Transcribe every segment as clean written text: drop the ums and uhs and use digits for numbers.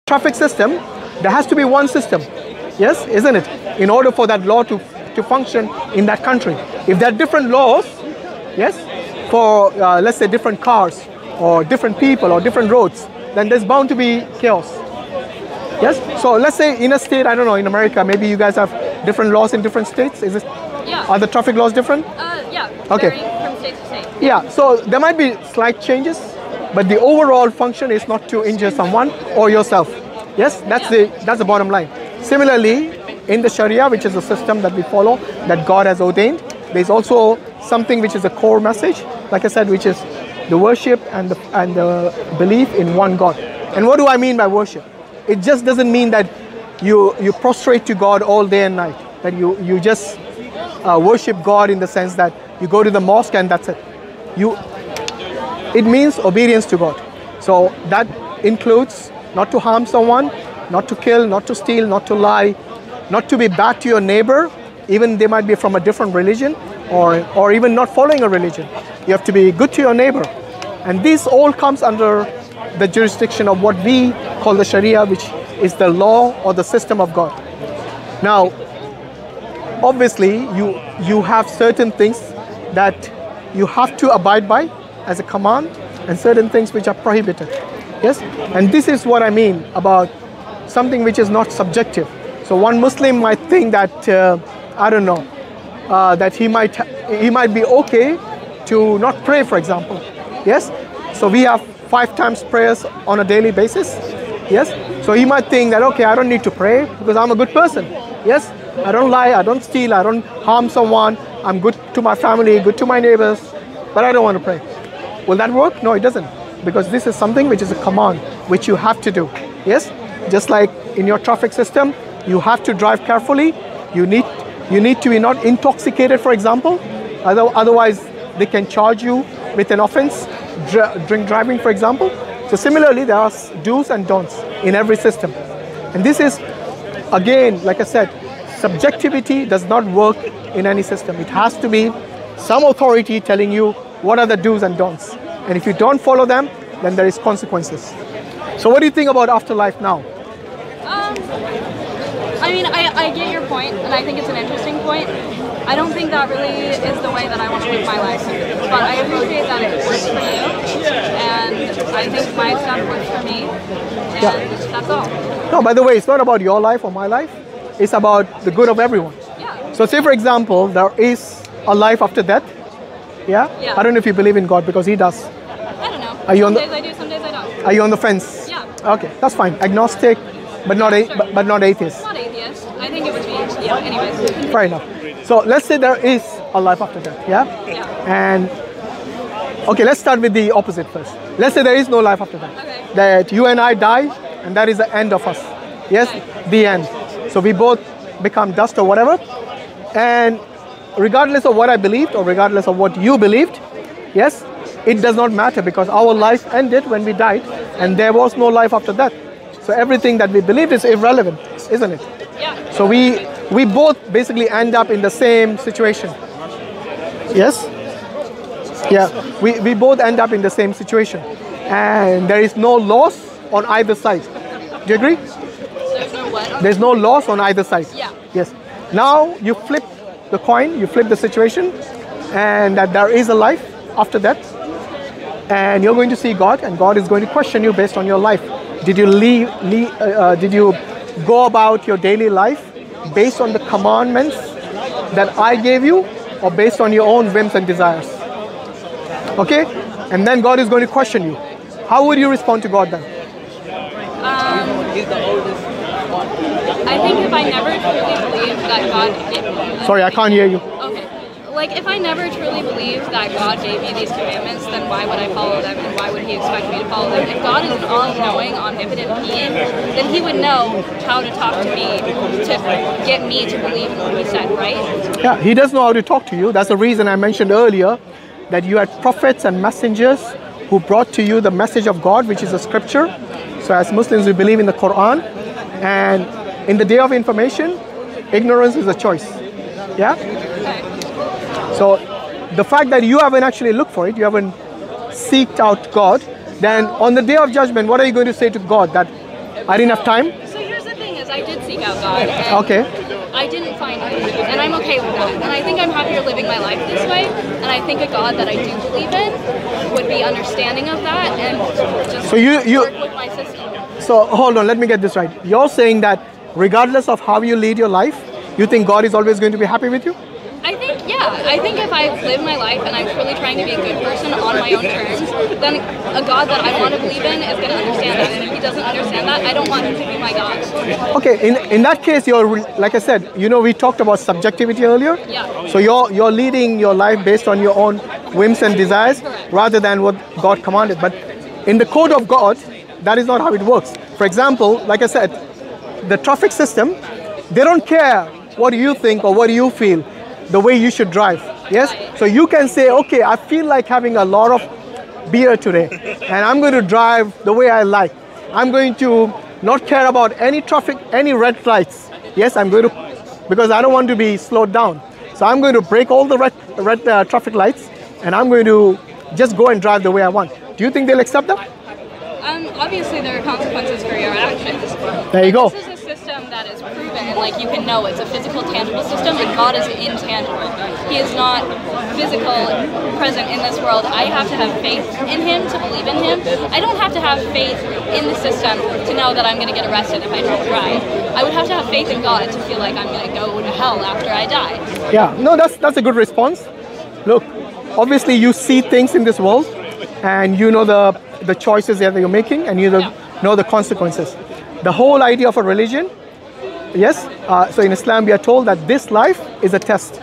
traffic system, there has to be one system. Yes, isn't it? In order for that law to function in that country. If there are different laws, yes, for let's say different cars or different people or different roads, then there's bound to be chaos. Yes. So let's say in a state, I don't know, in America, maybe you guys have different laws in different states. Is it? Yeah. Are the traffic laws different? Yeah. Okay. Varying from state to state. Yeah. So there might be slight changes, but the overall function is not to injure someone or yourself. Yes. That's the bottom line. Similarly, in the Sharia, which is a system that we follow, that God has ordained, there's also something which is a core message, like I said, which is the worship and the belief in one God. And what do I mean by worship? It just doesn't mean that you prostrate to God all day and night, that you just worship God in the sense that you go to the mosque and that's it. It means obedience to God. So that includes not to harm someone, not to kill, not to steal, not to lie, not to be bad to your neighbor, even they might be from a different religion or even not following a religion. You have to be good to your neighbor. And this all comes under the jurisdiction of what we call the Sharia, which is the law or the system of God. Now, obviously, you have certain things that you have to abide by as a command and certain things which are prohibited. Yes? And this is what I mean about something which is not subjective. So one Muslim might think that, I don't know, that he might be okay to not pray, for example. Yes? So we have 5 times prayers on a daily basis. Yes? So he might think that, okay, I don't need to pray because I'm a good person. Yes? I don't lie, I don't steal, I don't harm someone. I'm good to my family, good to my neighbors, but I don't want to pray. Will that work? No, it doesn't. Because this is something which is a command, which you have to do. Yes? Just like in your traffic system, you have to drive carefully. You need to be not intoxicated, for example. Otherwise, they can charge you with an offense, drink driving, for example. So similarly, there are do's and don'ts in every system. And this is, again, like I said, subjectivity does not work in any system. It has to be some authority telling you what are the do's and don'ts. And if you don't follow them, then there is consequences. So what do you think about afterlife now? I mean, I get your point, and I think it's an interesting point. I don't think that really is the way that I want to live my life. But I appreciate that it works for you, and I think my stuff works for me, and that's all. No, by the way, it's not about your life or my life. It's about the good of everyone. Yeah. So say, for example, there is a life after death. Yeah? Yeah. I don't know if you believe in God, because he does. I don't know. Are you some days I do, some days I don't. Are you on the fence? Yeah. Okay, that's fine. Agnostic, but not but not atheist. Not atheist. I think it would be, yeah, anyways. Fair enough. So let's say there is a life after death, yeah? Yeah. And, okay, let's start with the opposite first. Let's say there is no life after death. Okay. That you and I die, and that is the end of us. Yes? Okay. The end. So we both become dust or whatever. And regardless of what I believed or regardless of what you believed, yes, it does not matter because our life ended when we died and there was no life after that. So everything that we believed is irrelevant, isn't it? Yeah. So we both basically end up in the same situation. Yes? Yeah, we both end up in the same situation. And there is no loss on either side. Do you agree? There's no what? There's no loss on either side. Yeah. Yes. Now you flip the coin, you flip the situation, and that there is a life after that. And you're going to see God, and God is going to question you based on your life. Did you did you go about your daily life based on the commandments that I gave you, or based on your own whims and desires? Okay? And then God is going to question you. How would you respond to God then? I think if I never truly believed that God gave me... Sorry, I can't hear you. Okay. Like, if I never truly believed that God gave me these commandments, then why would I follow them, and why would he expect me to follow them? If God is an all-knowing, omnipotent being, then he would know how to talk to me to get me to believe in what he said, right? Yeah, he does know how to talk to you. That's the reason I mentioned earlier that you had prophets and messengers who brought to you the message of God, which is the scripture. So as Muslims, we believe in the Quran. And in the day of information, ignorance is a choice. Yeah? Okay. So the fact that you haven't actually looked for it, you haven't seeked out God, then on the day of judgment, what are you going to say to God? That I didn't have time? So here's the thing is I did seek out God. And Okay. I didn't find him. And I'm okay with that. And I think I'm happier living my life this way. And I think a God that I do believe in would be understanding of that and just So you work with my system. So hold on, let me get this right. You're saying that regardless of how you lead your life, you think God is always going to be happy with you? I think, yeah. I think if I live my life and I'm truly trying to be a good person on my own terms, then a God that I want to believe in is going to understand that. And if he doesn't understand that, I don't want him to be my God. Okay, in that case, like I said, we talked about subjectivity earlier. Yeah. So you're leading your life based on your own whims and desires rather than what God commanded. But in the code of God, that is not how it works. For example, like I said, the traffic system, they don't care what you think or what you feel, the way you should drive. Yes? So you can say, okay, I feel like having a lot of beer today, and I'm going to drive the way I like. I'm going to not care about any traffic, any red lights. Yes, I'm going to, because I don't want to be slowed down. So I'm going to break all the red traffic lights, and I'm going to just go and drive the way I want. Do you think they'll accept that? Obviously, there are consequences for your actions. There you go. This is a system that is proven, like you can know it's a physical, tangible system, and God is intangible. He is not physical, present in this world. I have to have faith in him to believe in him. I don't have to have faith in the system to know that I'm going to get arrested if I don't drive. I would have to have faith in God to feel like I'm going to go to hell after I die. Yeah, no, that's a good response. Look, obviously you see things in this world, and you know the choices that you're making, and you know the consequences. The whole idea of a religion, yes, so in Islam we are told that this life is a test.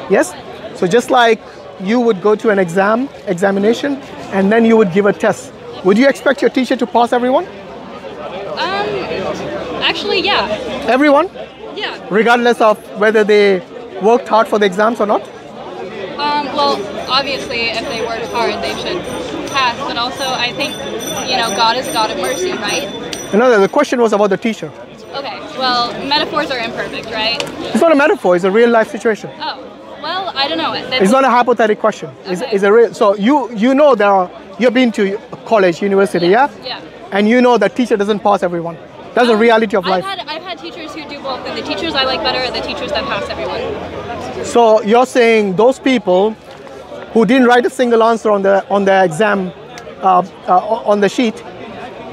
Yes, so just like you would go to an examination and then you would give a test, would you expect your teacher to pass everyone? Actually, yeah. Everyone? Yeah. Regardless of whether they worked hard for the exams or not? Well, obviously, if they worked hard, they should pass. But also, I think, God is God of mercy, right? No, the question was about the teacher. Okay, well, metaphors are imperfect, right? It's not a metaphor, it's a real life situation. Oh, well, I don't know. It's not a hypothetical question. Okay. It's a real, so you know you've been to college, university, yeah? Yeah. And you know that teacher doesn't pass everyone. That's the reality of life. I've had teachers who do both, and the teachers I like better are the teachers that pass everyone. So you're saying those people who didn't write a single answer on the exam on the sheet,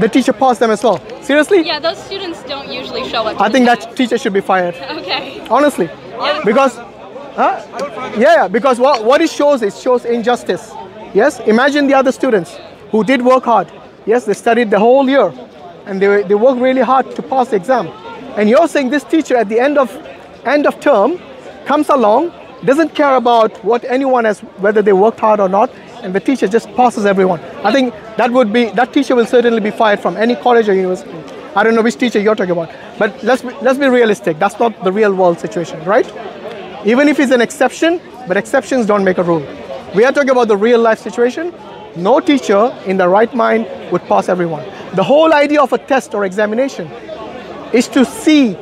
the teacher passed them as well. Seriously? Yeah, those students don't usually show up. I think that teacher should be fired. Okay. Honestly, because because what it shows injustice. Yes, imagine the other students who did work hard. Yes, they studied the whole year, and they worked really hard to pass the exam. And you're saying this teacher at the end of term comes along, doesn't care about what anyone has, whether they worked hard or not, and the teacher just passes everyone. I think that teacher will certainly be fired from any college or university. I don't know which teacher you're talking about, but let's be realistic. That's not the real world situation, right? Even if it's an exception, but exceptions don't make a rule. We are talking about the real life situation. No teacher in the right mind would pass everyone. The whole idea of a test or examination is to see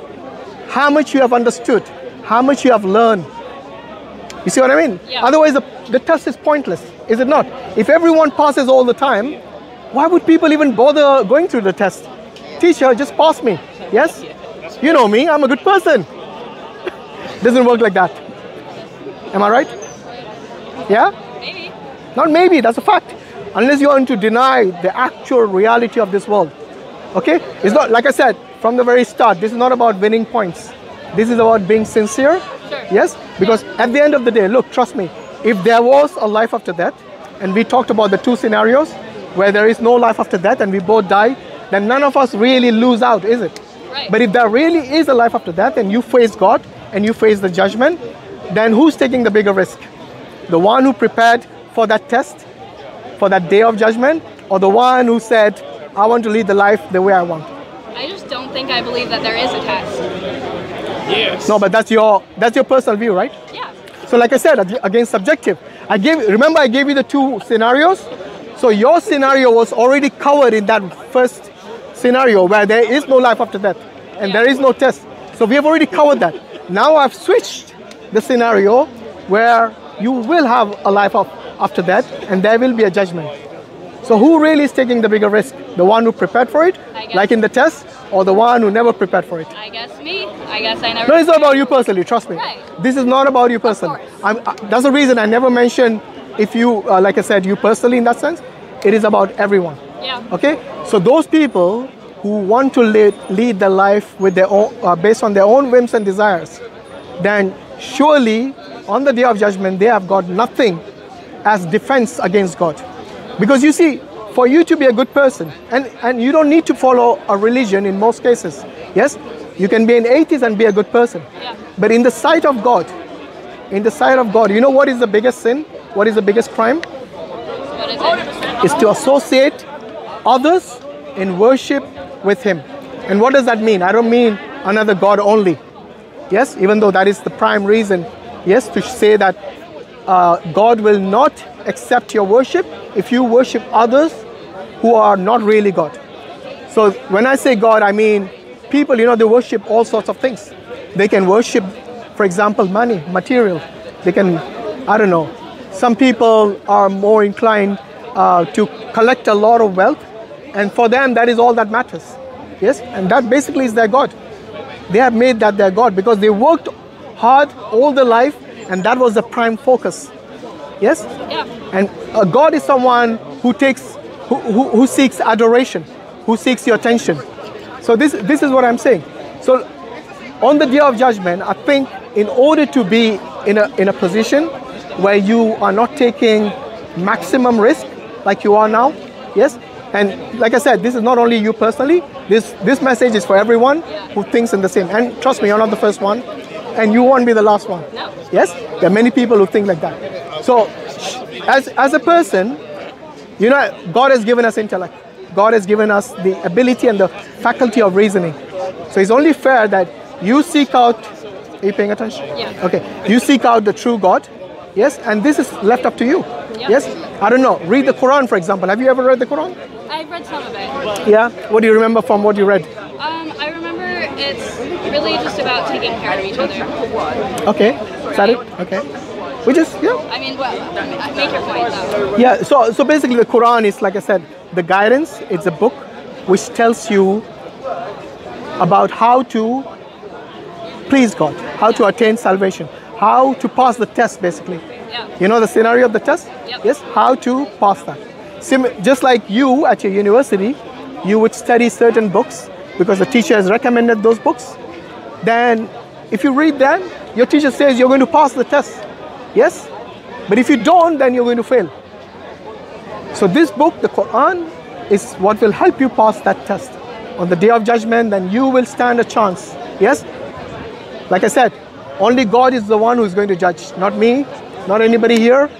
how much you have understood, how much you have learned. You see what I mean? Yeah. Otherwise, the test is pointless, is it not? If everyone passes all the time, why would people even bother going through the test? Teacher, just pass me. Yes? You know me, I'm a good person. Doesn't work like that. Am I right? Yeah? Maybe. Not maybe, that's a fact. Unless you want to deny the actual reality of this world. Okay? It's not, like I said, from the very start, this is not about winning points. This is about being sincere. Sure. Yes? Because at the end of the day, look, trust me, if there was a life after death, and we talked about the two scenarios where there is no life after death and we both die, then none of us really lose out, is it? Right. But if there really is a life after death and you face God and you face the judgment, then who's taking the bigger risk? The one who prepared for that test, for that day of judgment, or the one who said, I want to lead the life the way I want? I just don't think I believe that there is a test. Yes. No, but that's your personal view, right? Yeah. So like I said, again, subjective. Remember I gave you the two scenarios? So your scenario was already covered in that first scenario where there is no life after death and there is no test. So we have already covered that. Now I've switched the scenario where you will have a life after death and there will be a judgment. So who really is taking the bigger risk? The one who prepared for it, I guess. like in the test, or the one who never prepared for it? I guess me. I guess I never. No, it's not about you personally, trust me. Right. This is not about you personally. course. That's the reason I never mention if you, like I said, you personally in that sense. It is about everyone. Yeah. Okay? So those people who want to lead their life with their own, based on their own whims and desires, then surely on the day of judgment, they have got nothing as defense against God. Because you see, for you to be a good person, and you don't need to follow a religion in most cases, yes? You can be an atheist and be a good person. Yeah. But in the sight of God, you know what is the biggest sin? What is the biggest crime? What is it? Is to associate others in worship with Him. And what does that mean? I don't mean another God only. Yes, even though that is the prime reason, yes, to say that God will not accept your worship if you worship others who are not really God. So when I say God, I mean people, you know, they worship all sorts of things. They can worship, for example, money, material. They can, I don't know, some people are more inclined to collect a lot of wealth, and for them that is all that matters. Yes, and that basically is their God. They have made that their God because they worked hard all their life, and that was the prime focus. Yes? Yeah. And a God is someone who seeks adoration, who seeks your attention. So this is what I'm saying. So on the day of judgment, I think in order to be in a position where you are not taking maximum risk like you are now, yes? And like I said, this is not only you personally, this message is for everyone who thinks in the same. And trust me, you're not the first one, and you won't be the last one. No. Yes? There are many people who think like that. So as a person, you know, God has given us intellect. God has given us the ability and the faculty of reasoning. So it's only fair that you seek out, are you paying attention? Yeah. Okay. You seek out the true God. Yes, and this is left up to you. Yeah. Yes, I don't know. Read the Quran, for example. Have you ever read the Quran? I've read some of it. Yeah. What do you remember from what you read? I remember it's really just about taking care of each other. Okay. Is that it? Okay. Which is, yeah. I mean, well, make your point though. Yeah. So basically, the Quran is, like I said, the guidance. It's a book which tells you about how to please God, how to attain salvation, how to pass the test, basically. Yeah. You know the scenario of the test? Yep. Yes, how to pass that. Just like you at your university, you would study certain books because the teacher has recommended those books. Then if you read them, your teacher says you're going to pass the test. Yes? But if you don't, then you're going to fail. So this book, the Quran, is what will help you pass that test. On the day of judgment, then you will stand a chance. Yes? Like I said, only God is the one who is going to judge, not me, not anybody here,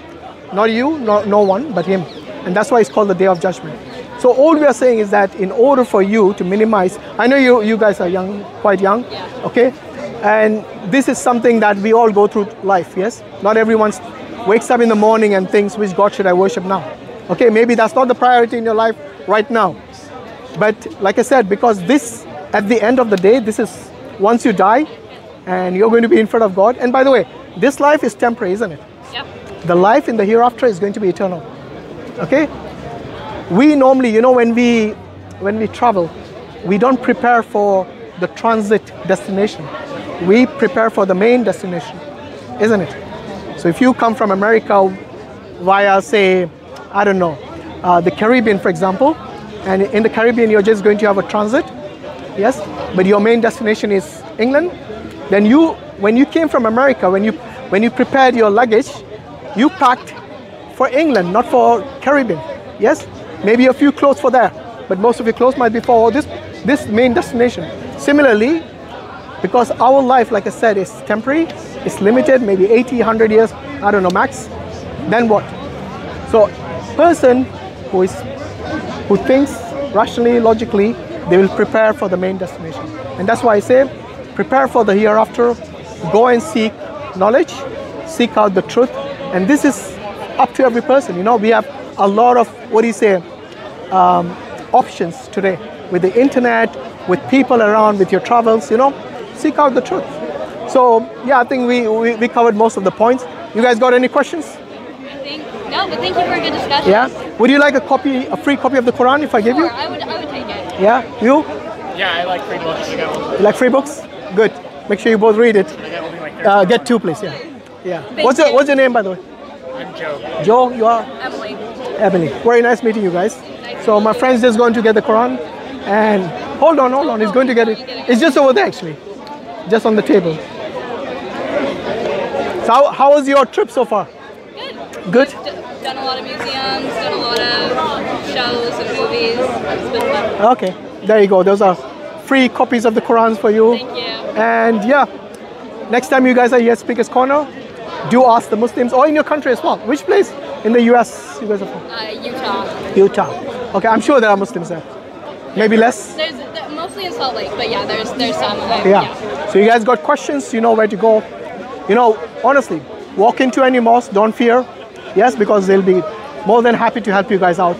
not you, no one but Him. And that's why it's called the Day of Judgment. So all we are saying is that in order for you to minimize, I know you guys are young, quite young, okay? And this is something that we all go through life, yes? Not everyone wakes up in the morning and thinks, which God should I worship now? Okay, maybe that's not the priority in your life right now. But like I said, because this, at the end of the day, this is once you die and you're going to be in front of God. And by the way, this life is temporary, isn't it? Yep. The life in the hereafter is going to be eternal. Okay? We normally, you know, when we travel, we don't prepare for the transit destination. We prepare for the main destination, isn't it? So if you come from America via, say, I don't know, the Caribbean, for example, and in the Caribbean you're just going to have a transit, yes, but your main destination is England, then when you came from America, when you prepared your luggage, you packed for England, not for Caribbean, yes? Maybe a few clothes for there, but most of your clothes might be for this main destination. Similarly, because our life, like I said, is temporary, it's limited, maybe 80, 100 years, I don't know, max, then what? So person who thinks rationally, logically, they will prepare for the main destination. And that's why I say, prepare for the hereafter, go and seek knowledge, seek out the truth. And this is up to every person. You know, we have a lot of, options today with the internet, with people around, with your travels, you know, seek out the truth. So yeah, I think we covered most of the points. You guys got any questions? I think, no, No, but thank you for a good discussion. Yeah. Would you like a free copy of the Quran if I give you? Sure, I would take it. Yeah. You? Yeah, I like free books. I got one. You like free books? Good. Make sure you both read it. I got only like Get 2, please. Yeah. Yeah. Thank What's your name, by the way? I'm Joe. Joe. You are? Emily. Emily. Very nice meeting you guys. So my friend's just going to get the Quran, and hold on. He's going to get it. It's just over there actually, just on the table. So how was your trip so far? Good. Good. Done a lot of museums, done a lot of shows and movies. It's been fun. Okay, there you go. Those are free copies of the Qurans for you. Thank you. And yeah, next time you guys are here at Speaker's Corner, do ask the Muslims, or in your country as well. Which place in the US you guys are from? Utah. Utah. Okay, I'm sure there are Muslims there. Maybe less? There's mostly in Salt Lake, but yeah, there's some. Yeah. So you guys got questions, you know where to go. You know, honestly, walk into any mosque, don't fear. Yes, because they'll be more than happy to help you guys out.